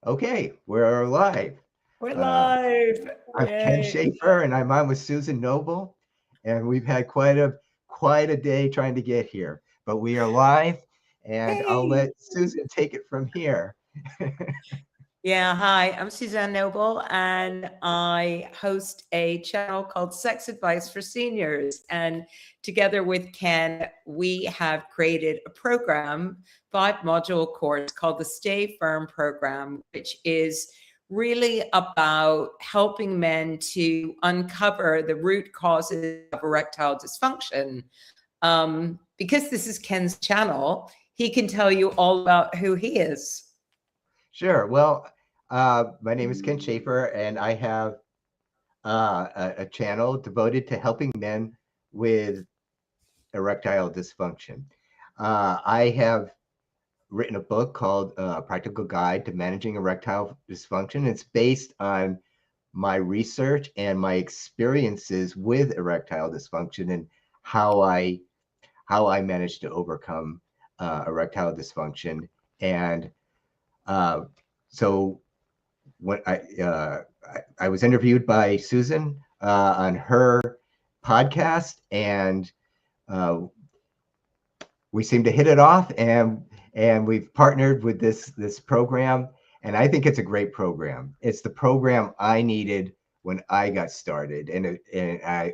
Okay, we're live. We're Uh, live. I'm Ken Yay. Schaefer, and I'm on with Susan Noble, and we've had quite a day trying to get here, but we are live, and I'll Hey. let Susan take it from here. Yeah, hi, I'm Suzanne Noble, and I host a channel called Sex Advice for Seniors. And together with Ken, we have created a program, 5-module course called the Stay Firm program, which is really about helping men to uncover the root causes of erectile dysfunction. Because this is Ken's channel, he can tell you all about who he is. Sure. Well, my name is Ken Schaefer, and I have a channel devoted to helping men with erectile dysfunction. I have written a book called Practical Guide to Managing Erectile Dysfunction. It's based on my research and my experiences with erectile dysfunction and how I how I managed to overcome erectile dysfunction. And uh, so when I was interviewed by Susan on her podcast, and uh, we seem to hit it off, and we've partnered with this program, and I think it's a great program. It's the program I needed when I got started, and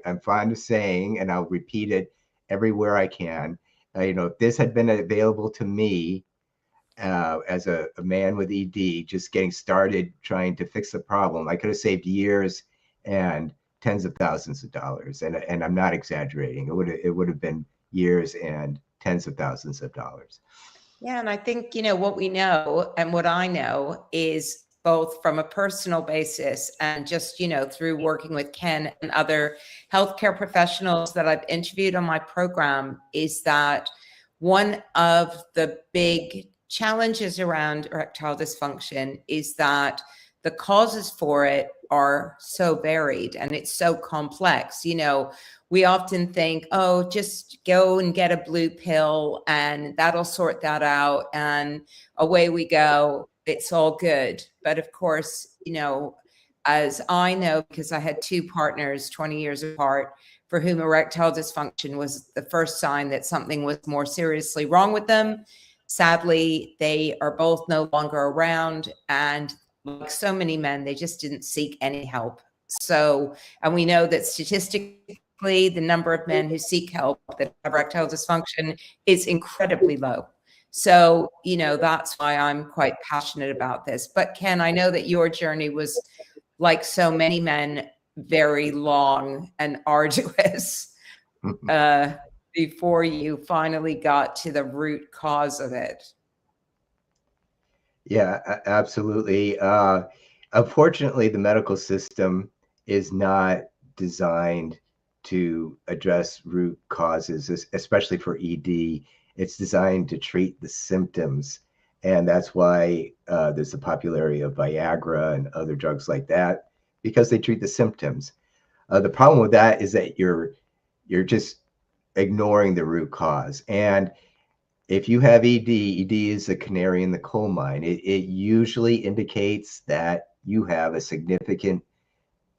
I'm fond of saying, and I'll repeat it everywhere I can. If this had been available to me as a man with ED, just getting started trying to fix the problem, I could have saved years and tens of thousands of dollars. And I'm not exaggerating. It would have been years and tens of thousands of dollars. Yeah, and I think, what we know and what I know is both from a personal basis and just, through working with Ken and other healthcare professionals that I've interviewed on my program, is that one of the big challenges around erectile dysfunction is that the causes for it are so varied and it's so complex. We often think, oh, just go and get a blue pill and that'll sort that out. And away we go. It's all good. But of course, as I know, because I had two partners 20 years apart for whom erectile dysfunction was the first sign that something was more seriously wrong with them. Sadly, they are both no longer around. And like so many men, they just didn't seek any help. So, and we know that statistically, the number of men who seek help that have erectile dysfunction is incredibly low. So, that's why I'm quite passionate about this. But Ken, I know that your journey was, like so many men, very long and arduous uh, before you finally got to the root cause of it. Yeah, absolutely. Unfortunately, the medical system is not designed to address root causes, especially for ED. It's designed to treat the symptoms. And that's why there's the popularity of Viagra and other drugs like that, because they treat the symptoms. The problem with that is that you're just ignoring the root cause. And if you have ED is a canary in the coal mine. It usually indicates that you have a significant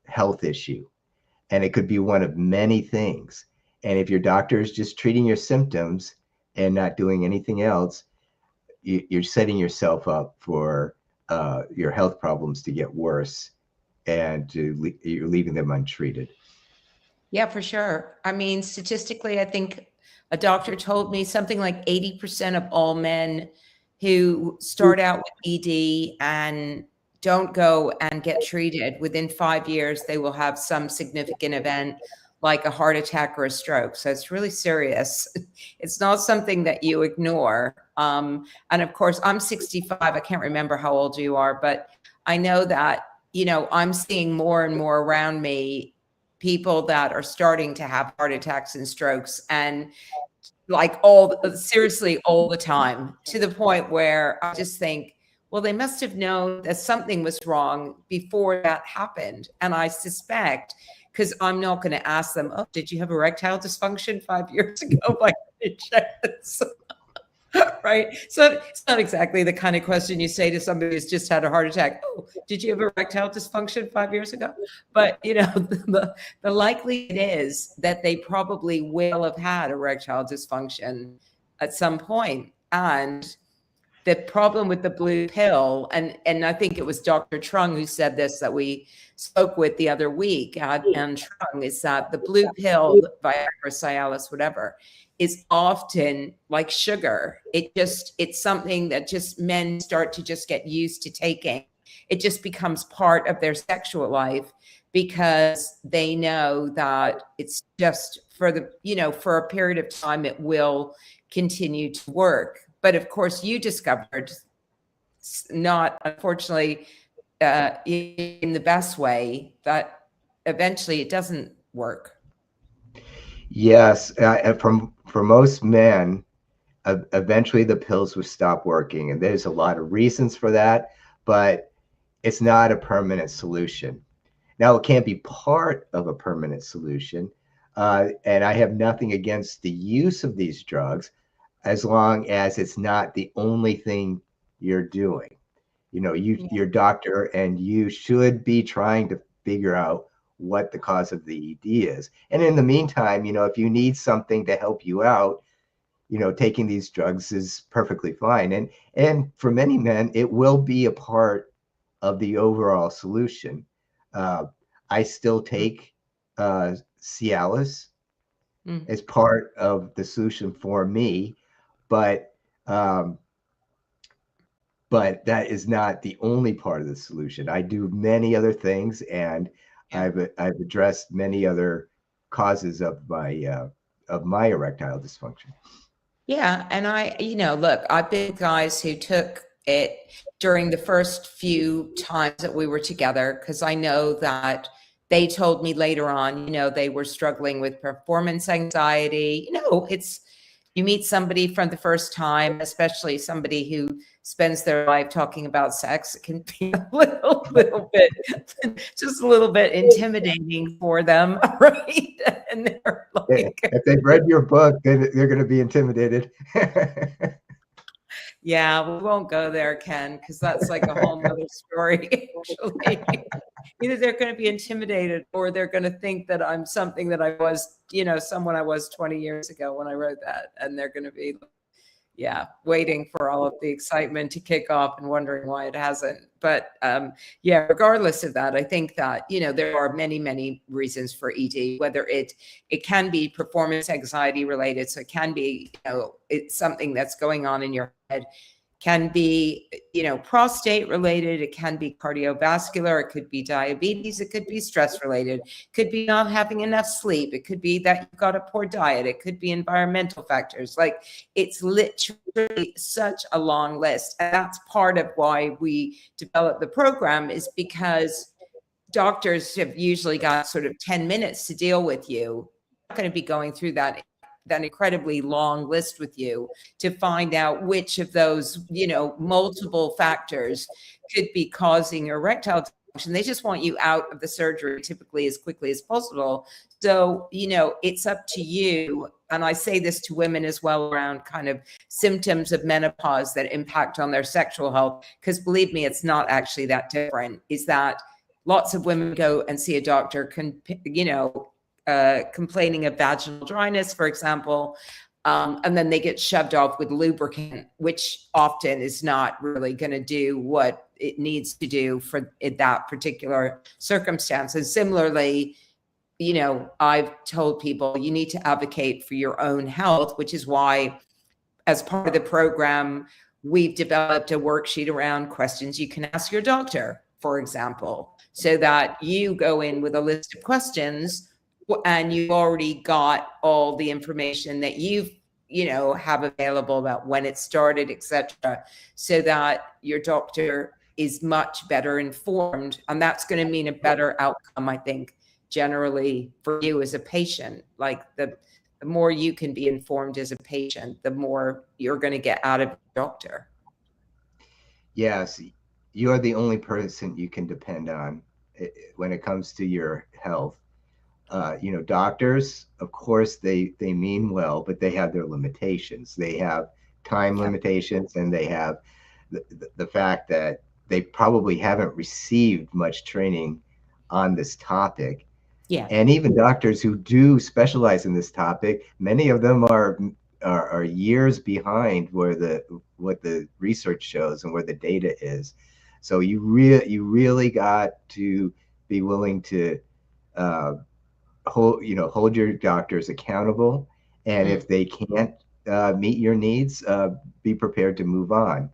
health issue, and it could be one of many things. And if your doctor is just treating your symptoms and not doing anything else, you're setting yourself up for your health problems to get worse, and you're leaving them untreated. Yeah, for sure. I mean, statistically, I think a doctor told me something like 80% of all men who start out with ED and don't go and get treated within 5 years, they will have some significant event like a heart attack or a stroke. So it's really serious. It's not something that you ignore. And of course, I'm 65. I can't remember how old you are, but I know that, I'm seeing more and more around me people that are starting to have heart attacks and strokes, and like seriously all the time, to the point where I just think, well, they must have known that something was wrong before that happened. And I suspect, because I'm not going to ask them, oh, did you have erectile dysfunction 5 years ago by any chance? Right. So it's not exactly the kind of question you say to somebody who's just had a heart attack. Oh, did you have erectile dysfunction 5 years ago? But the likelihood is that they probably will have had erectile dysfunction at some point. And the problem with the blue pill, and I think it was Dr. Trung who said this that we spoke with the other week, and Trung, is that the blue pill, Viagra, Cialis, whatever, is often like sugar. It's something that just men start to just get used to taking. It just becomes part of their sexual life because they know that it's just for for a period of time, it will continue to work. But of course, you discovered, not unfortunately in the best way, that eventually it doesn't work. Yes, for most men, eventually the pills will stop working, and there's a lot of reasons for that, but it's not a permanent solution. Now, it can't be part of a permanent solution, and I have nothing against the use of these drugs as long as it's not the only thing you're doing. Your doctor and you should be trying to figure out what the cause of the ED is. And in the meantime, if you need something to help you out, taking these drugs is perfectly fine. And for many men, it will be a part of the overall solution. I still take Cialis as part of the solution for me, but that is not the only part of the solution. I do many other things, and I've addressed many other causes of my erectile dysfunction. Yeah. And look, I've been with guys who took it during the first few times that we were together, because I know that they told me later on, they were struggling with performance anxiety. You meet somebody from the first time, especially somebody who spends their life talking about sex, it can be a little bit, just a little bit intimidating for them, right? And they're like, if they've read your book, then they're going to be intimidated. Yeah, we won't go there, Ken, because that's like a whole nother story, actually. Either they're going to be intimidated, or they're going to think that I'm something that I was, someone I was 20 years ago when I wrote that. And they're going to be, waiting for all of the excitement to kick off and wondering why it hasn't. But regardless of that, I think that, there are many, many reasons for ED, whether it can be performance anxiety related. So it can be, it's something that's going on in your head, can be, prostate related. It can be cardiovascular. It could be diabetes. It could be stress related. It could be not having enough sleep. It could be that you've got a poor diet. It could be environmental factors. Like, it's literally such a long list. And that's part of why we developed the program, is because doctors have usually got sort of 10 minutes to deal with you. I'm not going to be going through that incredibly long list with you to find out which of those, multiple factors could be causing erectile dysfunction. They just want you out of the surgery typically as quickly as possible. So, it's up to you. And I say this to women as well around kind of symptoms of menopause that impact on their sexual health. Because believe me, it's not actually that different. Is that lots of women go and see a doctor, complaining of vaginal dryness, for example, and then they get shoved off with lubricant, which often is not really going to do what it needs to do for that particular circumstance. And similarly, I've told people you need to advocate for your own health, which is why, as part of the program, we've developed a worksheet around questions you can ask your doctor, for example, so that you go in with a list of questions and you've already got all the information that have available about when it started, etc., so that your doctor is much better informed. And that's going to mean a better outcome, I think, generally for you as a patient. Like, the more you can be informed as a patient, the more you're going to get out of your doctor. Yes, you are the only person you can depend on when it comes to your health. Doctors, of course, they mean well, but they have their limitations. They have time Yeah. limitations, and they have the fact that they probably haven't received much training on this topic. Yeah. And even doctors who do specialize in this topic, many of them are years behind where what the research shows and where the data is. So you really got to be willing to uh, hold your doctors accountable, and Mm. if they can't meet your needs, be prepared to move on.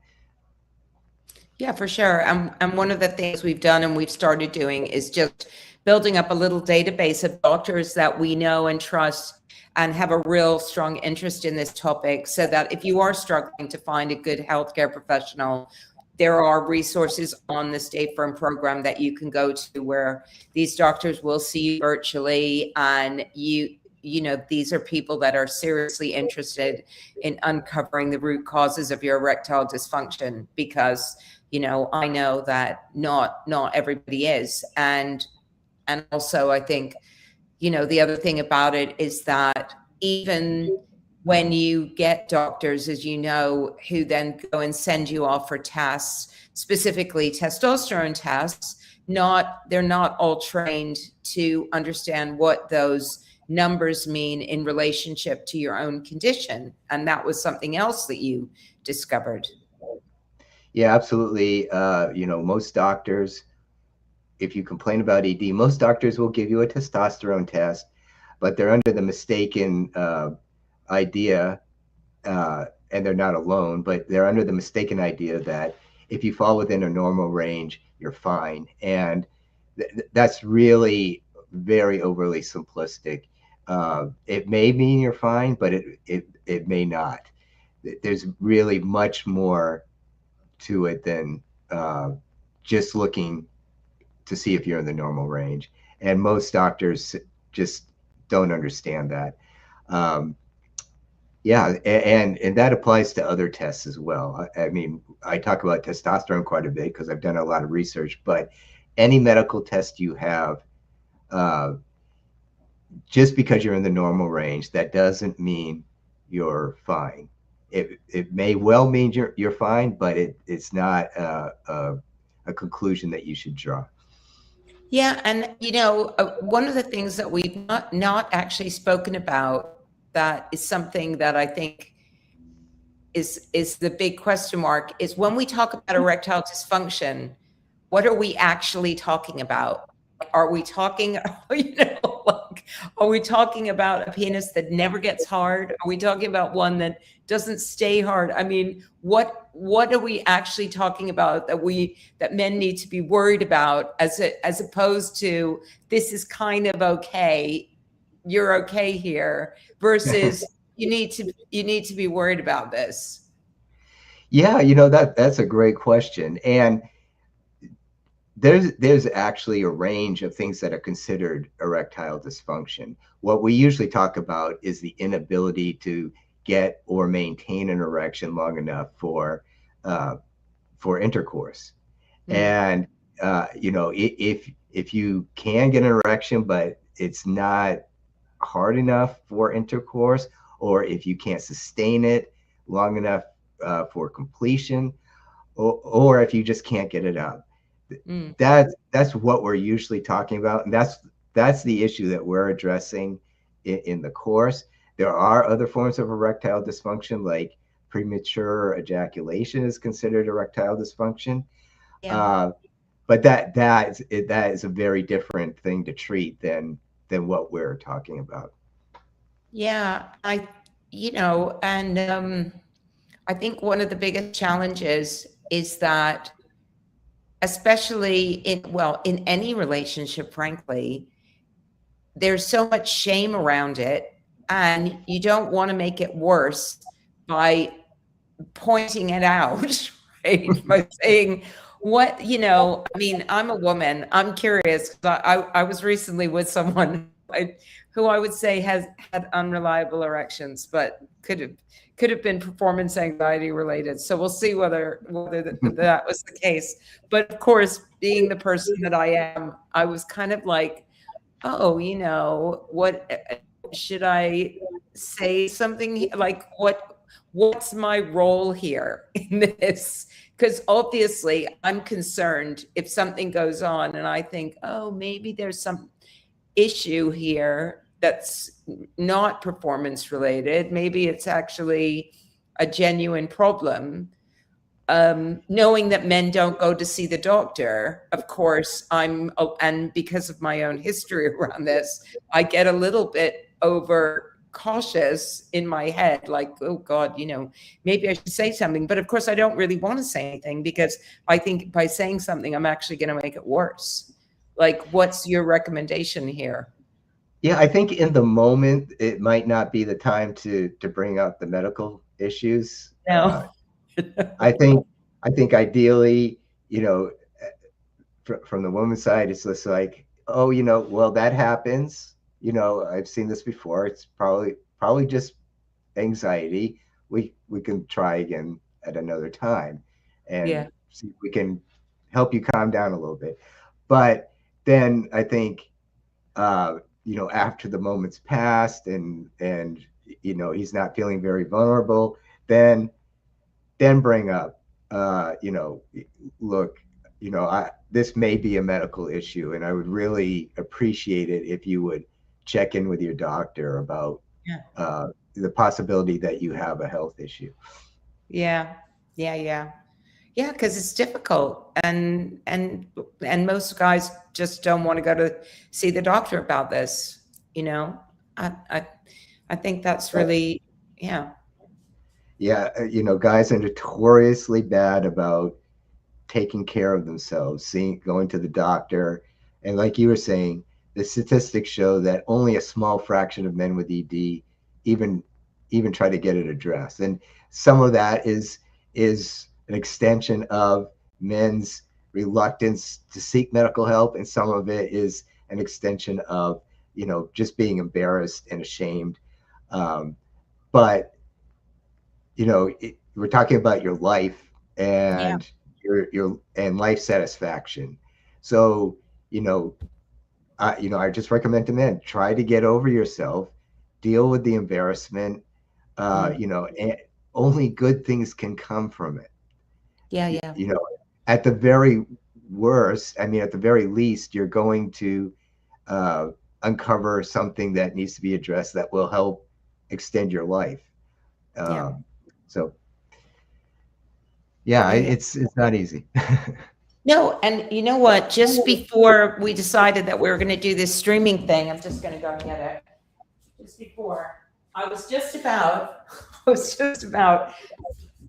Yeah, for sure. And one of the things we've done and we've started doing is just building up a little database of doctors that we know and trust and have a real strong interest in this topic, so that if you are struggling to find a good healthcare professional, there are resources on the Stay Firm program that you can go to where these doctors will see you virtually, and these are people that are seriously interested in uncovering the root causes of your erectile dysfunction, because I know that not everybody is. And also, I think, the other thing about it is that even when you get doctors, as you know, who then go and send you off for tests, specifically testosterone tests, they're not all trained to understand what those numbers mean in relationship to your own condition. And that was something else that you discovered. Yeah, absolutely. Most doctors, if you complain about ED, most doctors will give you a testosterone test, but they're under the mistaken idea, and they're not alone, but they're under the mistaken idea that if you fall within a normal range, you're fine. And that's really very overly simplistic. It may mean you're fine, but it may not. There's really much more to it than just looking to see if you're in the normal range. And most doctors just don't understand that. Um, yeah, and that applies to other tests as well. I mean, I talk about testosterone quite a bit because I've done a lot of research, but any medical test you have, uh, just because you're in the normal range, that doesn't mean you're fine. It may well mean you're fine, but it's not a conclusion that you should draw. Yeah, and one of the things that we've not actually spoken about, that is something that I think is the big question mark, is when we talk about erectile dysfunction, what are we actually talking about? Are we talking, are we talking about a penis that never gets hard? Are we talking about one that doesn't stay hard? I mean, what are we actually talking about that men need to be worried about, as opposed to, this is kind of okay, you're okay here, versus you need to be worried about this? Yeah, that's a great question. And there's actually a range of things that are considered erectile dysfunction. What we usually talk about is the inability to get or maintain an erection long enough uh, for intercourse. Mm, And if you can get an erection, but it's not hard enough for intercourse, or if you can't sustain it long enough for completion, or if you just can't get it up, mm. that's what we're usually talking about, and that's the issue that we're addressing in the course. There are other forms of erectile dysfunction, like premature ejaculation is considered erectile dysfunction, Yeah. uh, but that is a very different thing to treat than what we're talking about. Yeah, and I think one of the biggest challenges is that, especially in any relationship, frankly, there's so much shame around it, and you don't want to make it worse by pointing it out, right? By saying, I mean, I'm a woman. I'm curious, 'cause I was recently with someone who I would say has had unreliable erections, but could have been performance anxiety related. So we'll see whether that was the case. But of course, being the person that I am, I was kind of like, oh, what should I say something like, what's my role here in this? Because obviously I'm concerned if something goes on and I think, oh, maybe there's some issue here that's not performance related. Maybe it's actually a genuine problem. Knowing that men don't go to see the doctor, of course, and because of my own history around this, I get a little bit over cautious in my head, like, oh God, maybe I should say something. But of course, I don't really want to say anything because I think by saying something, I'm actually going to make it worse. Like, what's your recommendation here? Yeah, I think in the moment it might not be the time to bring up the medical issues. No. I think ideally, from the woman's side, it's just like, oh, well, that happens. I've seen this before. It's probably just anxiety. We can try again at another time, and Yeah. see if we can help you calm down a little bit. But then I think, after the moment's passed and he's not feeling very vulnerable, then bring up, look, this may be a medical issue, and I would really appreciate it if you would check in with your doctor about the possibility that you have a health issue. Yeah. Yeah. Yeah. Yeah, because it's difficult, and most guys just don't want to go to see the doctor about this. I I, I think that's really, yeah, Yeah, guys are notoriously bad about taking care of themselves, going to the doctor. And like you were saying, the statistics show that only a small fraction of men with ED even even try to get it addressed. And some of that is an extension of men's reluctance to seek medical help, and some of it is an extension of just being embarrassed and ashamed. But we're talking about your life yeah, and your life satisfaction. So, I just recommend to men, try to get over yourself, deal with the embarrassment. mm, And only good things can come from it. yeah, You, yeah, you know, at the very worst, I mean, at the very least, you're going to uh, uncover something that needs to be addressed that will help extend your life. yeah, So yeah, yeah, yeah. it's not easy. No, and you know what? Just before we decided that we were going to do this streaming thing, I'm just going to go and get it. Just before, I was just about, I was just about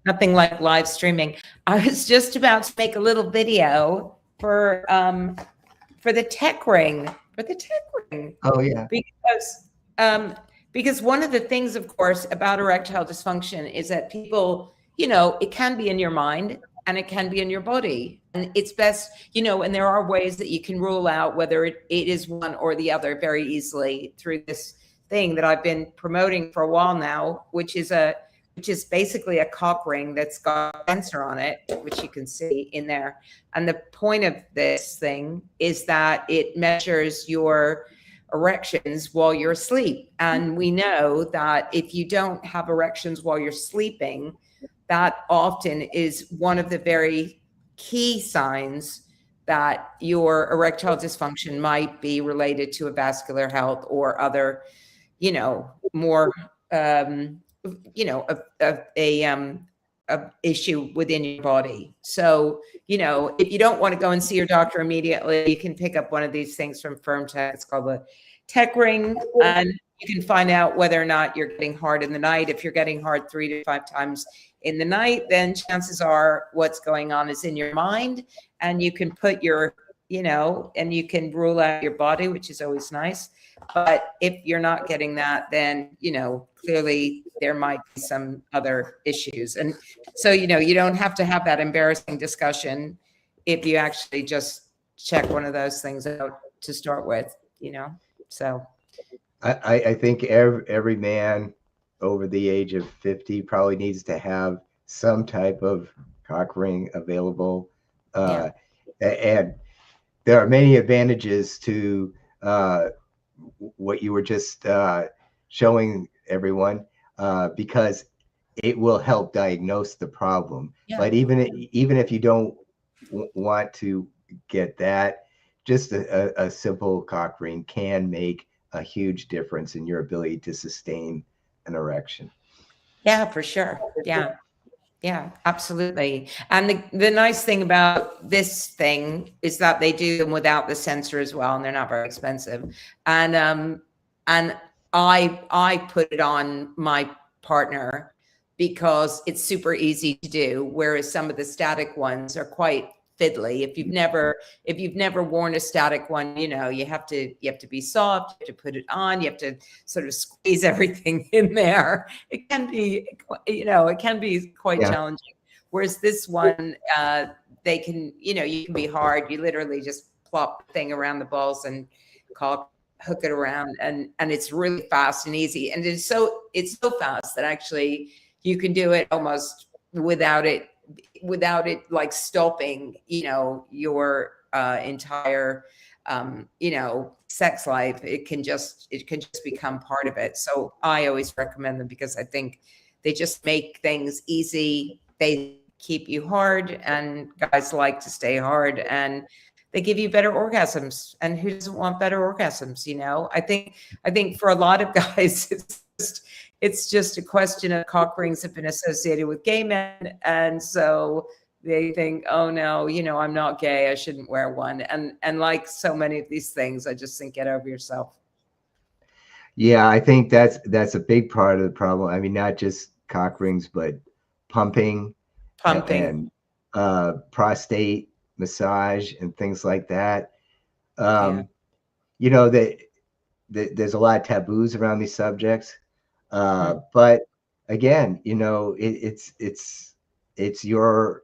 nothing like live streaming. I was just about to make a little video for the tech ring, for the tech ring, Oh yeah. because um because one of the things, of course, about erectile dysfunction is that people, it can be in your mind and it can be in your body. And it's best, and there are ways that you can rule out whether it is one or the other very easily through this thing that I've been promoting for a while now, which is basically a cock ring that's got a sensor on it, which you can see in there. And the point of this thing is that it measures your erections while you're asleep. And we know that if you don't have erections while you're sleeping, that often is one of the very key signs that your erectile dysfunction might be related to a vascular health or other, more, a issue within your body. So, if you don't want to go and see your doctor immediately, you can pick up one of these things from Firm Tech. It's called the Tech Ring, and you can find out whether or not you're getting hard in the night. If you're getting hard 3 to 5 times in the night, then chances are what's going on is in your mind, and you can put and you can rule out your body, which is always nice. But if you're not getting that, then, clearly there might be some other issues. And so, you don't have to have that embarrassing discussion if you actually just check one of those things out to start with. So, I think every man over the age of 50 probably needs to have some type of cock ring available. yeah, And there are many advantages to what you were just showing everyone, because it will help diagnose the problem. Yeah. But even if you don't want to get that, just a simple cock ring can make a huge difference in your ability to sustain an erection. Yeah, for sure. Yeah. Yeah, absolutely. And the nice thing about this thing is that they do them without the sensor as well, and they're not very expensive. And I put it on my partner because it's super easy to do, whereas some of the static ones are quite fiddly. If you've never worn a static one, you know, you have to be soft, you have to put it on, you have to sort of squeeze everything in there. It can be, you know, it can be quite Yeah. challenging. Whereas this one, they can, you know, you can be hard. You literally just plop the thing around the balls and hook it around, and it's really fast and easy. And it's so fast that actually you can do it almost without it like stopping, you know, your entire you know, sex life. It can just become part of it. So I always recommend them because I think they just make things easy. They keep you hard, and guys like to stay hard, and they give you better orgasms. And who doesn't want better orgasms? You know, I think for a lot of guys, it's just a question of cock rings have been associated with gay men, and so they think, oh no, you know, I'm not gay, I shouldn't wear one. And like so many of these things, I just think, get over yourself. Yeah, I think that's a big part of the problem. I mean, not just cock rings, but pumping Pumping. and prostate massage and things like that. Yeah. Um, you know, there's a lot of taboos around these subjects. Mm. But again, you know, it's your,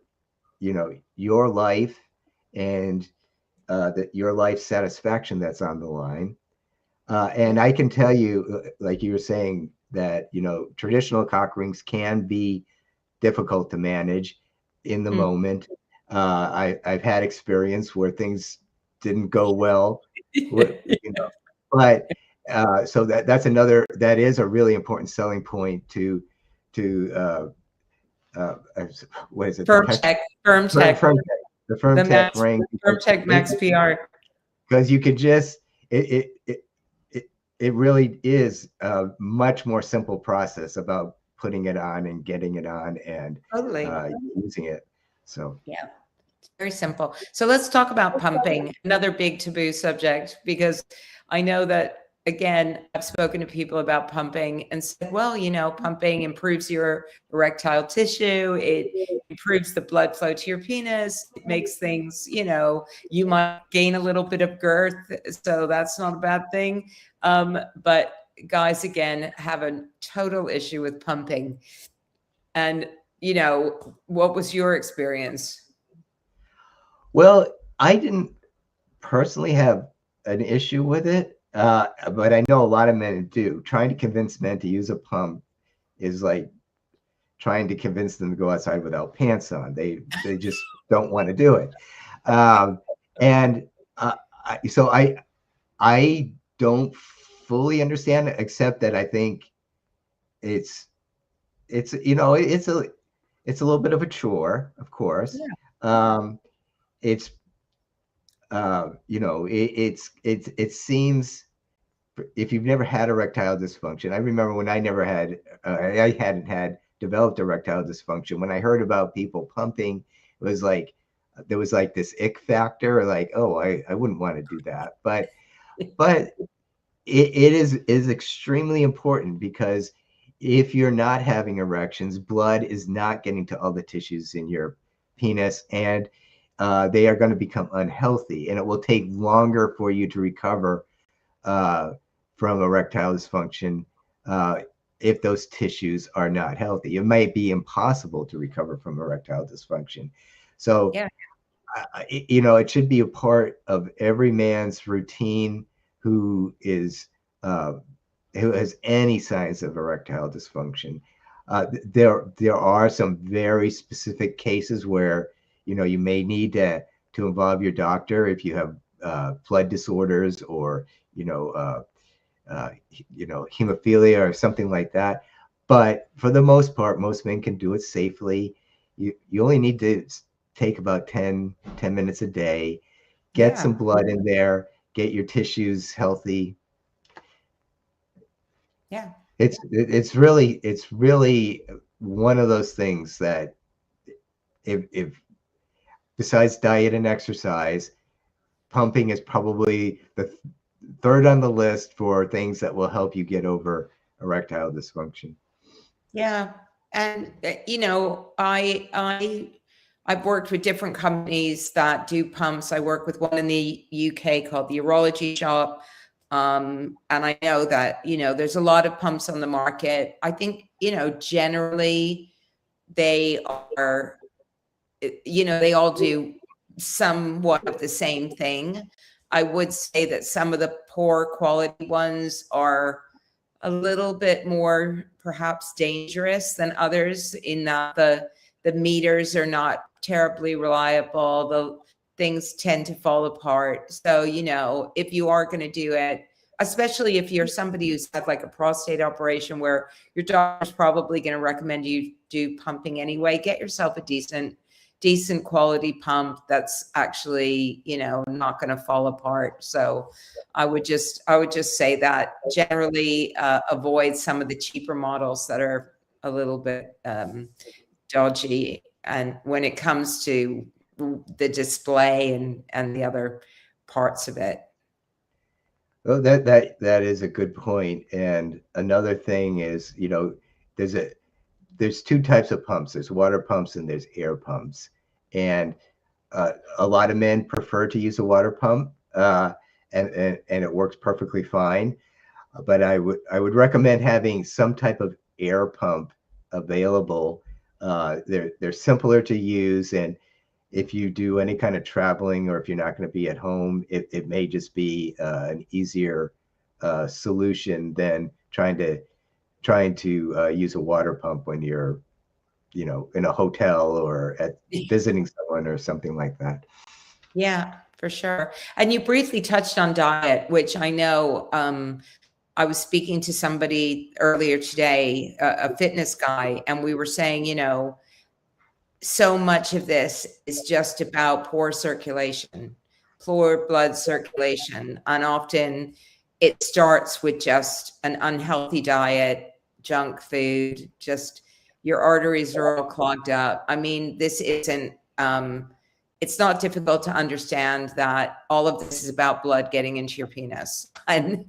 you know, your life and that your life satisfaction that's on the line. And Yeah. I can tell you, like you were saying, that, you know, traditional cock rings can be difficult to manage in the Mm. moment. I've had experience where things didn't go well, you know, but so that is a really important selling point to what is it, the Firm tech, tech, firm tech, firm tech, the firm the tech max, ring, firm tech max PR. because you could just it it really is a much more simple process about putting it on and getting it on and Totally. using it. So Yeah. Very simple. So let's talk about pumping, another big taboo subject, because I know that, again, I've spoken to people about pumping and said, well, you know, pumping improves your erectile tissue. It improves the blood flow to your penis. It makes things, you know, you might gain a little bit of girth. So that's not a bad thing. But guys, again, have a total issue with pumping. And, you know, what was your experience? well, I didn't personally have an issue with it, but I know a lot of men do. Trying to convince men to use a pump is like trying to convince them to go outside without pants on. They just don't want to do it. Um, and so I don't fully understand it, except that I think it's you know it's a little bit of a chore, of course. Um, it's you know it seems, if you've never had erectile dysfunction. I remember when I never had I hadn't had developed erectile dysfunction. When I heard about people pumping, it was like there was like this ick factor, like, oh, I wouldn't want to do that. But it is extremely important, because if you're not having erections, blood is not getting to all the tissues in your penis, and they are going to become unhealthy, and it will take longer for you to recover uh, from erectile dysfunction uh, if those tissues are not healthy. It might be impossible to recover from erectile dysfunction. So, Yeah. you know, it should be a part of every man's routine who is uh, who has any signs of erectile dysfunction. There are some very specific cases where, you know, you may need to involve your doctor if you have blood disorders, or you know, uh, you know, hemophilia or something like that. But for the most part, most men can do it safely. You only need to take about 10 minutes a day, get some Yeah. blood in there, get your tissues healthy. Yeah. It's really one of those things that if besides diet and exercise, pumping is probably the third on the list for things that will help you get over erectile dysfunction. Yeah. And I've worked with different companies that do pumps. I work with one in the UK called the Urology Shop. And I know that, there's a lot of pumps on the market. I think, generally they are, they all do somewhat of the same thing. I would say that some of the poor quality ones are a little bit more perhaps dangerous than others, in that the meters are not terribly reliable. The things tend to fall apart. So, if you are going to do it, especially if you're somebody who's had like a prostate operation where your doctor's probably going to recommend you do pumping anyway, get yourself a decent quality pump that's actually, not going to fall apart. So I would just say that generally avoid some of the cheaper models that are a little bit dodgy, and when it comes to the display and the other parts of it. Oh, that is a good point. And another thing is, there's a there's two types of pumps. There's water pumps and there's air pumps. And a lot of men prefer to use a water pump, and it works perfectly fine. But I would recommend having some type of air pump available. They're simpler to use, and if you do any kind of traveling or if you're not going to be at home, it may just be an easier solution than trying to use a water pump when you're in a hotel or at visiting someone or something like that. Yeah, for sure. And you briefly touched on diet, which I know, I was speaking to somebody earlier today, a fitness guy, and we were saying, so much of this is just about poor circulation, poor blood circulation. And often it starts with just an unhealthy diet, junk food, just your arteries are all clogged up. I mean, this isn't, it's not difficult to understand that all of this is about blood getting into your penis. And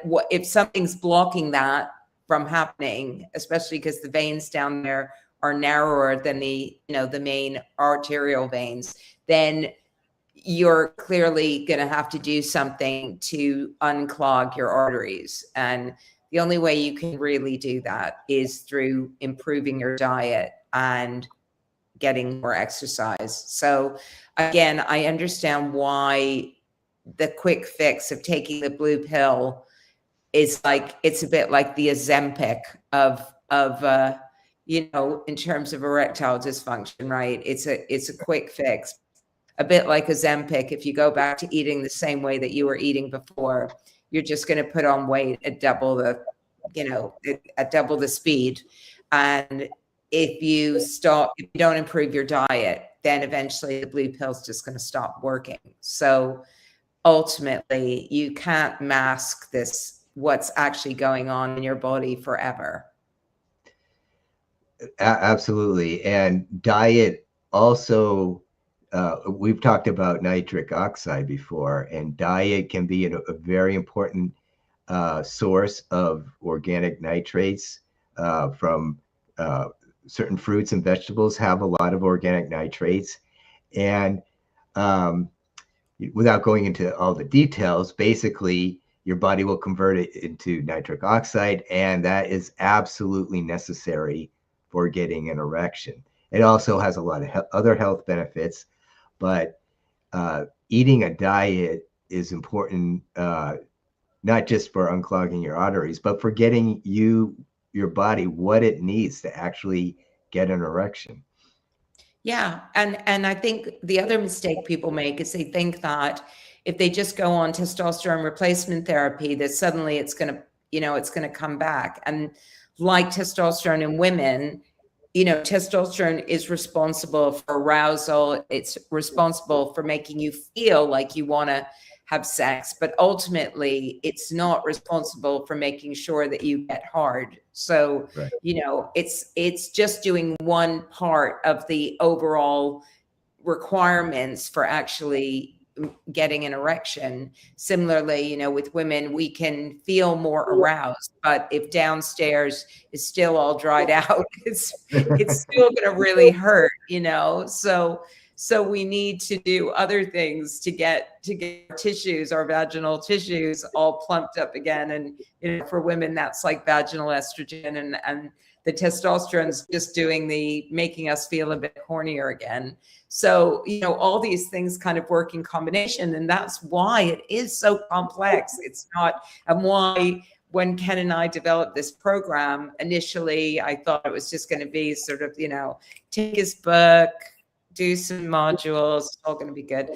what if something's blocking that from happening, especially because the veins down there are narrower than the main arterial veins, then you're clearly going to have to do something to unclog your arteries. And the only way you can really do that is through improving your diet and getting more exercise. So again, I understand why the quick fix of taking the blue pill is like, it's a bit like the Ozempic of in terms of erectile dysfunction, right? It's a quick fix, a bit like Ozempic. If you go back to eating the same way that you were eating before, you're just going to put on weight at double the, at double the speed. And if you don't improve your diet, then eventually the blue pill's just going to stop working. So ultimately, you can't mask what's actually going on in your body forever. Absolutely. And diet also, we've talked about nitric oxide before, and diet can be a very important source of organic nitrates from certain fruits and vegetables have a lot of organic nitrates. And without going into all the details, basically your body will convert it into nitric oxide, and that is absolutely necessary for getting an erection. It also has a lot of other health benefits, but eating a diet is important, not just for unclogging your arteries, but for getting your body what it needs to actually get an erection. Yeah. And I think the other mistake people make is they think that if they just go on testosterone replacement therapy, that suddenly it's going to come back. And like testosterone in women, you know, testosterone is responsible for arousal. It's responsible for making you feel like you want to have sex, but ultimately it's not responsible for making sure that you get hard. So, Right. you know, it's just doing one part of the overall requirements for actually getting an erection. Similarly, you know, with women, we can feel more aroused, but if downstairs is still all dried out, it's still going to really hurt, you know. So we need to do other things to get our tissues, our vaginal tissues, all plumped up again. And you know, for women, that's like vaginal estrogen, and the testosterone's just doing the making us feel a bit hornier again. So, you know, all these things kind of work in combination. And that's why it is so complex. It's not, and why when Ken and I developed this program, initially, I thought it was just going to be sort of, you know, take his book, do some modules, it's all going to be good.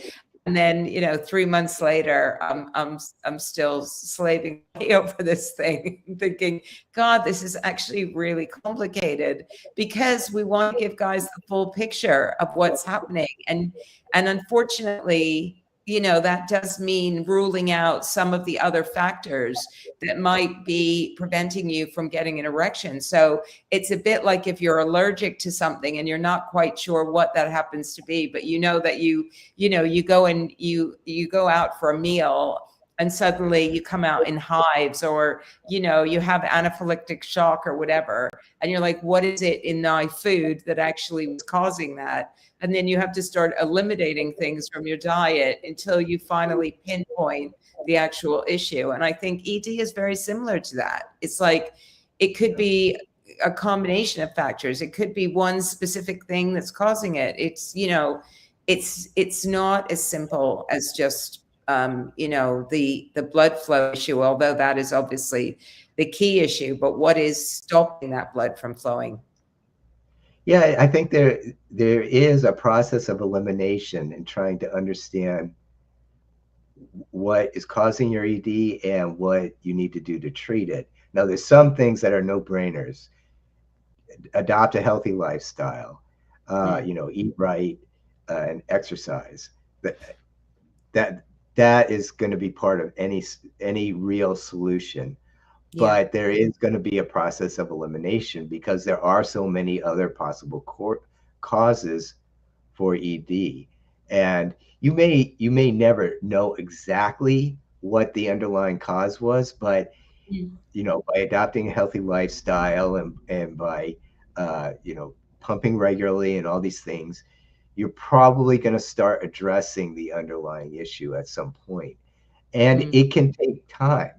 And then, you know, 3 months later, I'm still slaving over this thing, thinking, God, this is actually really complicated, because we want to give guys the full picture of what's happening. And unfortunately, you know, that does mean ruling out some of the other factors that might be preventing you from getting an erection. So it's a bit like if you're allergic to something and you're not quite sure what that happens to be, but you know that you know, you go and you go out for a meal and suddenly you come out in hives, or, you know, you have anaphylactic shock or whatever. And you're like, what is it in my food that actually was causing that? And then you have to start eliminating things from your diet until you finally pinpoint the actual issue. And I think ED is very similar to that. It's like, it could be a combination of factors. It could be one specific thing that's causing it. It's, you know, it's not as simple as just, you know, the blood flow issue, although that is obviously the key issue, but what is stopping that blood from flowing? Yeah, I think there is a process of elimination and trying to understand what is causing your ED and what you need to do to treat it. Now, there's some things that are no-brainers. Adopt a healthy lifestyle, Mm. you know, eat right, and exercise. That that that is going to be part of any real solution. Yeah. But there is going to be a process of elimination because there are so many other possible causes for ED, and you may never know exactly what the underlying cause was, but Mm. you know, by adopting a healthy lifestyle and by you know, pumping regularly and all these things, you're probably going to start addressing the underlying issue at some point, and Mm. it can take time.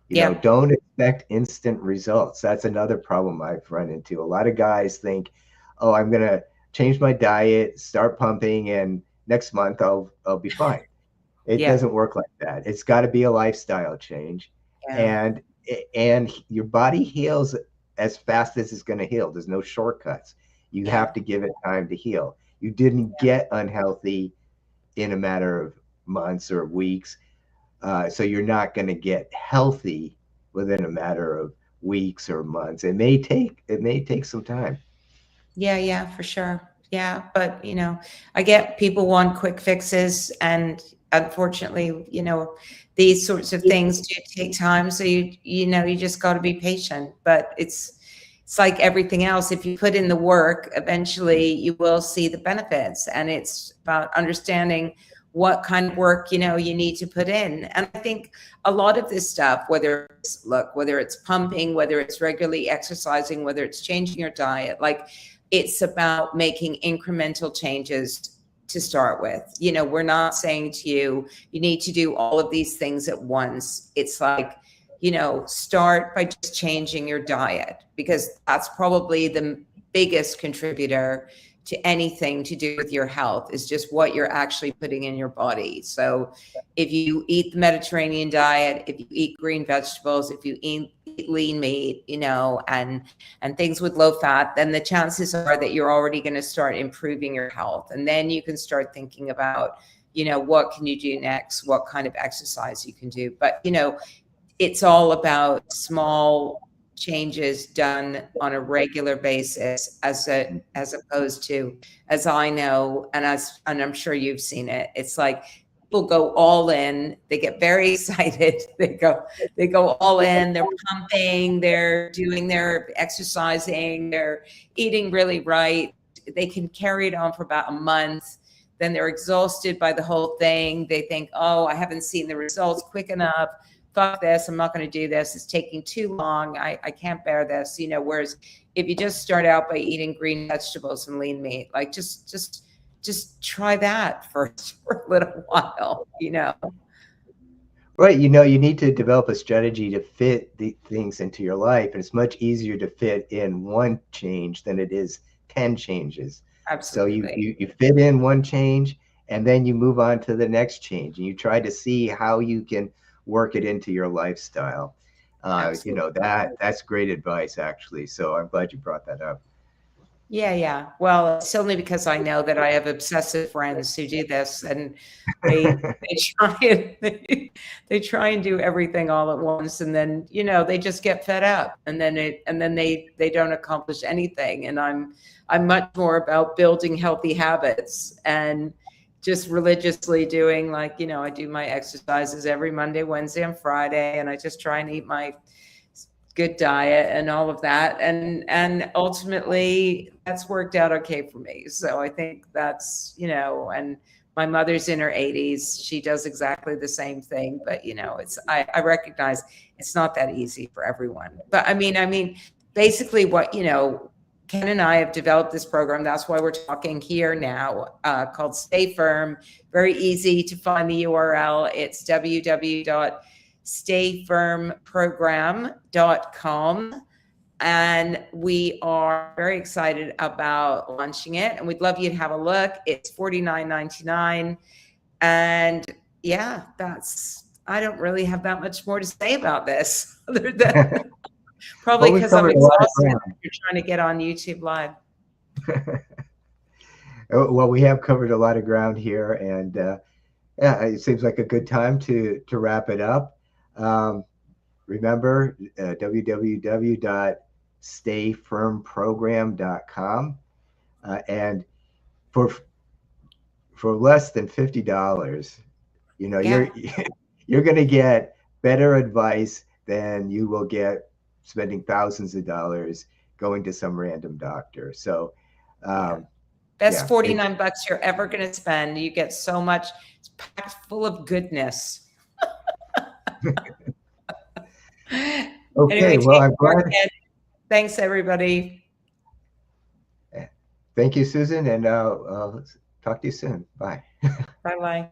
You know, Yeah. don't expect instant results. That's another problem I've run into. A lot of guys think, "Oh, I'm gonna change my diet, start pumping, and next month I'll be fine." It Yeah. doesn't work like that. It's got to be a lifestyle change, Yeah. and your body heals as fast as it's going to heal. There's no shortcuts. You Yeah. have to give it time to heal. You didn't get unhealthy in a matter of months or weeks, so you're not going to get healthy within a matter of weeks or months. It may take some time. Yeah, yeah, for sure. Yeah, but you know, I get people want quick fixes, and unfortunately, you know, these sorts of things do take time. So you know, you just got to be patient. But it's like everything else. If you put in the work, eventually you will see the benefits. And it's about understanding what kind of work, you know, you need to put in. And I think a lot of this stuff, whether it's pumping, whether it's regularly exercising, whether it's changing your diet, like, it's about making incremental changes to start with. You know, we're not saying to you, you need to do all of these things at once. It's like, you know, start by just changing your diet, because that's probably the biggest contributor to anything to do with your health, is just what you're actually putting in your body. So if you eat the Mediterranean diet, if you eat green vegetables, if you eat lean meat, you know, and things with low fat, then the chances are that you're already going to start improving your health. And then you can start thinking about, you know, what can you do next? What kind of exercise you can do? But, you know, it's all about small changes done on a regular basis as opposed to, as I know, and I'm sure you've seen it, it's like people go all in, they get very excited, they go all in, they're pumping, they're doing their exercising, they're eating really right. They can carry it on for about a month. Then they're exhausted by the whole thing. They think, oh, I haven't seen the results quick enough. Fuck this. I'm not going to do this. It's taking too long. I can't bear this. Whereas if you just start out by eating green vegetables and lean meat, like just try that first for a little while, Right. You need to develop a strategy to fit the things into your life. And it's much easier to fit in one change than it is 10 changes. Absolutely. So you fit in one change and then you move on to the next change and you try to see how you can work it into your lifestyle. That's great advice, actually. So I'm glad you brought that up. Yeah. Well, it's only because I know that I have obsessive friends who do this, and they try and do everything all at once, and then they just get fed up, and then they don't accomplish anything. And I'm much more about building healthy habits and just religiously doing, like, I do my exercises every Monday, Wednesday, and Friday, and I just try and eat my good diet and all of that. And ultimately that's worked out okay for me. So I think that's, and my mother's in her 80s. She does exactly the same thing, but I recognize it's not that easy for everyone. But I mean, basically what, Ken and I have developed this program. That's why we're talking here now, called Stay Firm. Very easy to find the URL. It's www.stayfirmprogram.com. And we are very excited about launching it. And we'd love you to have a look. It's $49.99. And yeah, I don't really have that much more to say about this other than probably because I'm exhausted. You're trying to get on YouTube Live. Well, we have covered a lot of ground here, and yeah, it seems like a good time to wrap it up. Remember, www.stayfirmprogram.com, and for less than $50, you're going to get better advice than you will get spending thousands of dollars going to some random doctor. So best $49 you're ever going to spend. You get so much. It's packed full of goodness. Okay, anyway, well, I'm glad. Thanks, everybody. Thank you, Susan, and I'll talk to you soon. Bye. Bye-bye.